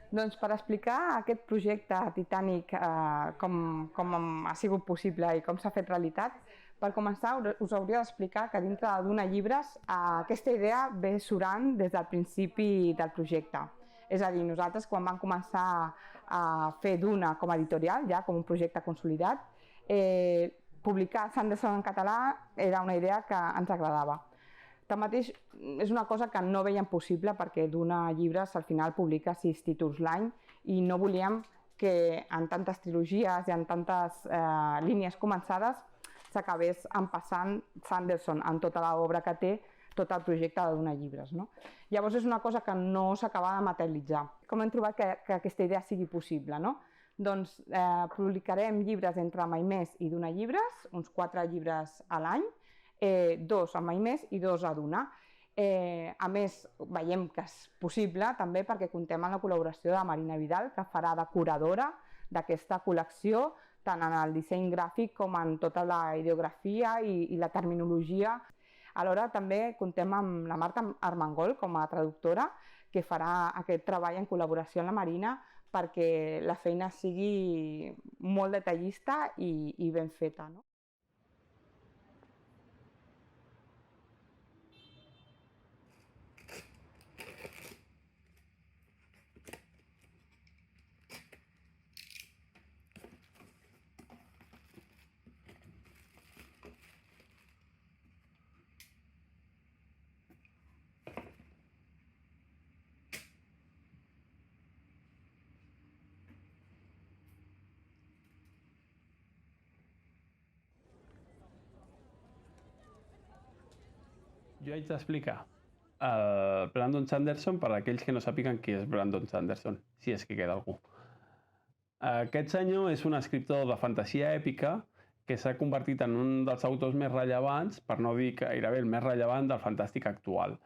Doncs per explicar aquest projecte Titanic, com ha sigut possible i com s'ha fet realitat, per començar us hauria d'explicar que dintre de Duna Llibres aquesta idea ve surant des del principi del projecte. És a dir, nosaltres quan vam començar a fer Duna com a editorial, ja com un projecte consolidat, publicar Sanderson en català era una idea que ens agradava. Tanmateix, és una cosa que no veiem possible perquè Duna Llibres al final publica 6 títols l'any i no volíem que en tantes trilogies i en tantes línies començades s'acabés empassant Sanderson en tota l'obra que té, tot el projecte de Duna Llibres. Llavors és una cosa que no s'acaba de materialitzar. Com hem trobat que aquesta idea sigui possible? Doncs publicarem llibres entre Mai Més i Duna Llibres, uns 4 llibres a l'any, 2 a Mai Més i 2 a Duna. A més, veiem que és possible també perquè contem amb la col·laboració de Marina Vidal, que farà de curadora d'aquesta col·lecció, tant en el disseny gràfic com en tota la ideografia i la terminologia. Alhora també contem amb la Marta Armengol com a traductora, que farà aquest treball en col·laboració amb la Marina perquè la feina sigui molt detallista i ben feta. Jo haig d'explicar Brandon Sanderson per a aquells que no sàpiguen qui és Brandon Sanderson, si és que queda algú. Aquest senyor és un escriptor de fantasia èpica que s'ha convertit en un dels autors més rellevants, per no dir gairebé el més rellevant del fantàstic actual.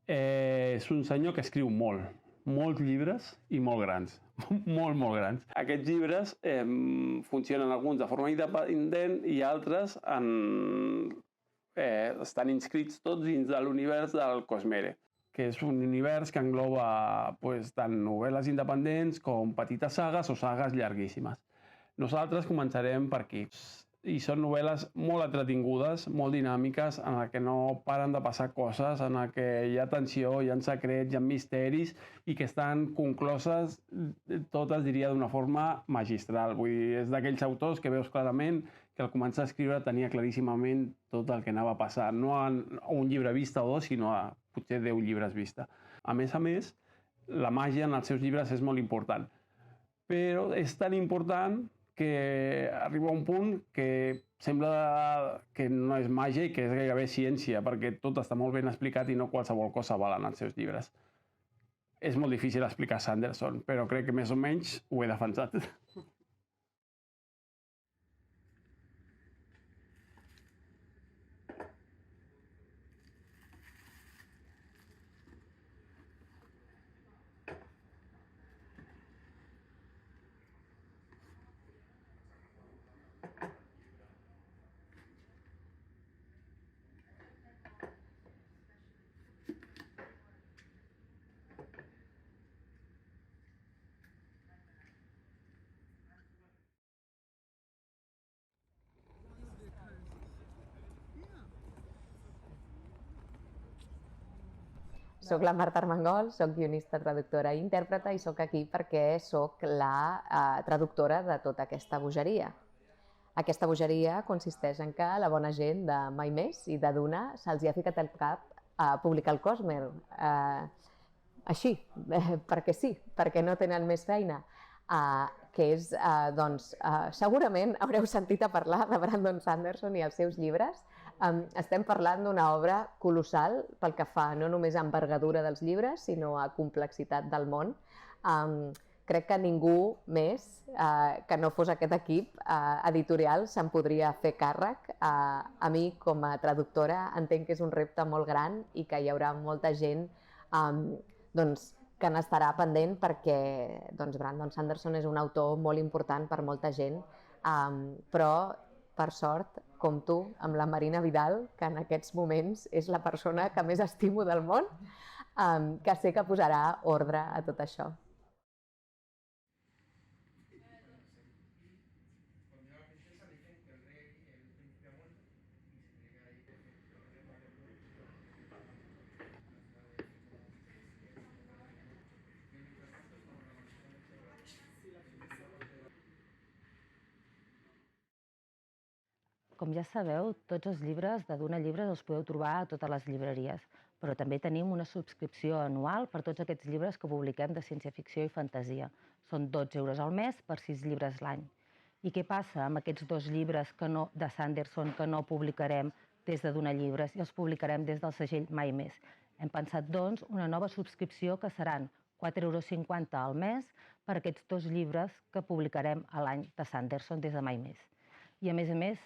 És un senyor que escriu molts llibres i molt grans, molt grans. Aquests llibres funcionen alguns de forma independent i altres estan inscrits tots dins de l'univers del Cosmere, que és un univers que engloba tant novel·les independents com petites sagues o sagues llarguíssimes. Nosaltres començarem per aquí. I són novel·les molt entretingudes, molt dinàmiques, en què no paren de passar coses, en què hi ha tensió, hi ha secrets, hi ha misteris i que estan concloses totes, diria, d'una forma magistral. Vull dir, és d'aquells autors que veus clarament que al començar a escriure tenia claríssimament tot el que anava a passar, no a un llibre vista o 2, sinó a potser 10 llibres vista. A més, la màgia en els seus llibres és molt important, però és tan important que arriba a un punt que sembla que no és màgia i que és gairebé ciència, perquè tot està molt ben explicat i no qualsevol cosa val en els seus llibres. És molt difícil explicar Sanderson, però crec que més o menys ho he defensat. Soc la Marta Armengol, soc guionista, traductora i intèrpreta i soc aquí perquè soc la traductora de tota aquesta bogeria. Aquesta bogeria consisteix en que la bona gent de Mai Més i de Duna se'ls ha ficat al cap a publicar el Cosmere. Així, perquè sí, perquè no tenen més feina. Que és, doncs, segurament haureu sentit a parlar de Brandon Sanderson i els seus llibres. Estem parlant d'una obra colossal pel que fa no només a envergadura dels llibres, sinó a complexitat del món. Crec que ningú més que no fos aquest equip editorial se'n podria fer càrrec. A mi, com a traductora, entenc que és un repte molt gran i que hi haurà molta gent que n'estarà pendent perquè Brandon Sanderson és un autor molt important per molta gent, però, per sort, compto amb la Marina Vidal, que en aquests moments és la persona que més estimo del món, que sé que posarà ordre a tot això. com ja sabeu, tots els llibres de Duna Llibres els podeu trobar a totes les llibreries, però també tenim una subscripció anual per tots aquests llibres que publiquem de ciència-ficció i fantasia. Són 12 euros al mes per 6 llibres l'any. I què passa amb aquests 2 llibres de Sanderson que no publicarem des de Duna Llibres i els publicarem des del segell Mai Més? Hem pensat, doncs, una nova subscripció que seran 4,50 € al mes per aquests 2 llibres que publicarem a l'any de Sanderson des de Mai Més. I a més,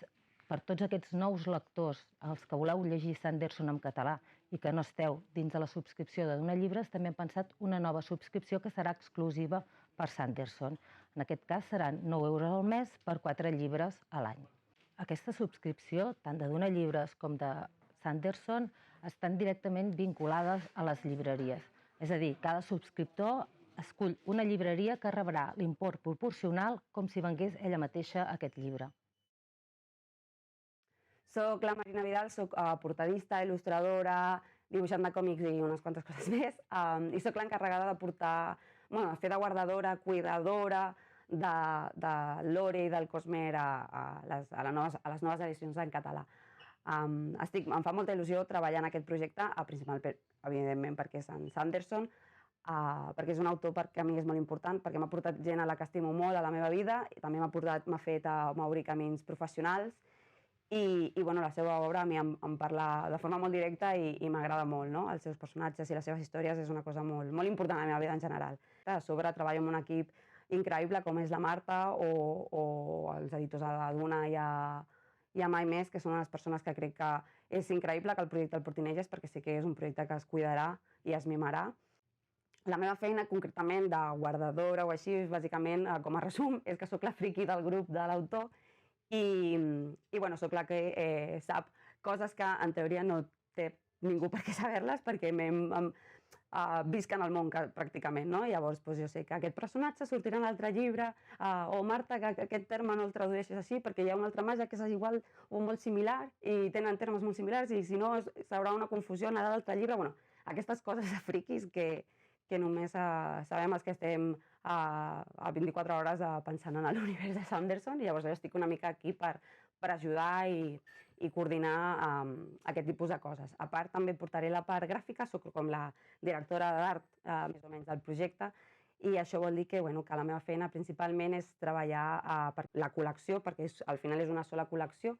per tots aquests nous lectors, els que voleu llegir Sanderson en català i que no esteu dins de la subscripció de Duna Llibres, també hem pensat una nova subscripció que serà exclusiva per Sanderson. En aquest cas seran 9 euros al mes per 4 llibres a l'any. Aquesta subscripció, tant de Duna Llibres com de Sanderson, estan directament vinculades a les llibreries. És a dir, cada subscriptor escull una llibreria que rebrà l'import proporcional com si vengués ella mateixa aquest llibre. Soc la Marina Vidal, soc portadista, il·lustradora, dibuixant de còmics i unes quantes coses més. I soc l'encarregada de fer de guardadora, cuidadora de l'Ore i del Cosmer a les noves edicions en català. Em fa molta il·lusió treballar en aquest projecte, principalment, evidentment, perquè és en Sanderson, perquè és un autor que a mi és molt important, perquè m'ha portat gent a la que estimo molt a la meva vida, i també m'ha fet obrir camins professionals, i la seva obra a mi em parla de forma molt directa i m'agrada molt, no? Els seus personatges i les seves històries és una cosa molt important a la meva vida en general. A sobre treballo amb un equip increïble com és la Marta o els editors de Duna i a Mai Més, que són unes persones que crec que és increïble que el projecte el portin elles, perquè sé que és un projecte que es cuidarà i es mimarà. La meva feina, concretament, de guardadora o així, bàsicament, com a resum, és que sóc la friki del grup de l'autor i sóc la que sap coses que en teoria no té ningú per què saber-les, perquè visc en el món pràcticament, no? Llavors jo sé que aquest personatge sortirà en l'altre llibre, o Marta, que aquest terme no el tradueixes així perquè hi ha una altra màgia que és igual o molt similar i tenen termes molt similars i si no s'haurà una confusió en l'altre llibre. Bueno, aquestes coses de friquis que només sabem els que estem a 24 hores pensant en l'univers de Sanderson, i llavors jo estic una mica aquí per ajudar i coordinar aquest tipus de coses. A part, també portaré la part gràfica, soc com la directora d'art, més o menys, del projecte, i això vol dir que la meva feina principalment és treballar per la col·lecció, perquè al final és una sola col·lecció.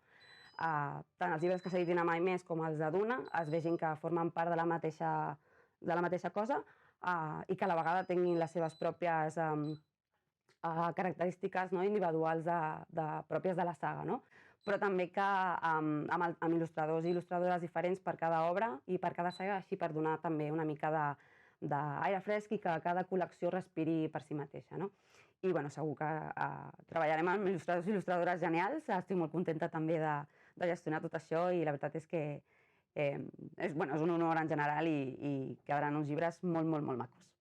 Tant els llibres que s'editin a Mai Més com els de Duna es vegin que formen part de la mateixa cosa, i que a la vegada tinguin les seves pròpies característiques individuals pròpies de la saga, però també que amb il·lustradors i il·lustradores diferents per cada obra i per cada saga, així per donar també una mica d'aire fresc i que cada col·lecció respiri per si mateixa. I segur que treballarem amb il·lustradors i il·lustradores genials. Estic molt contenta també de gestionar tot això i la veritat és que és un honor en general i quedaran uns llibres molt, molt, molt macos.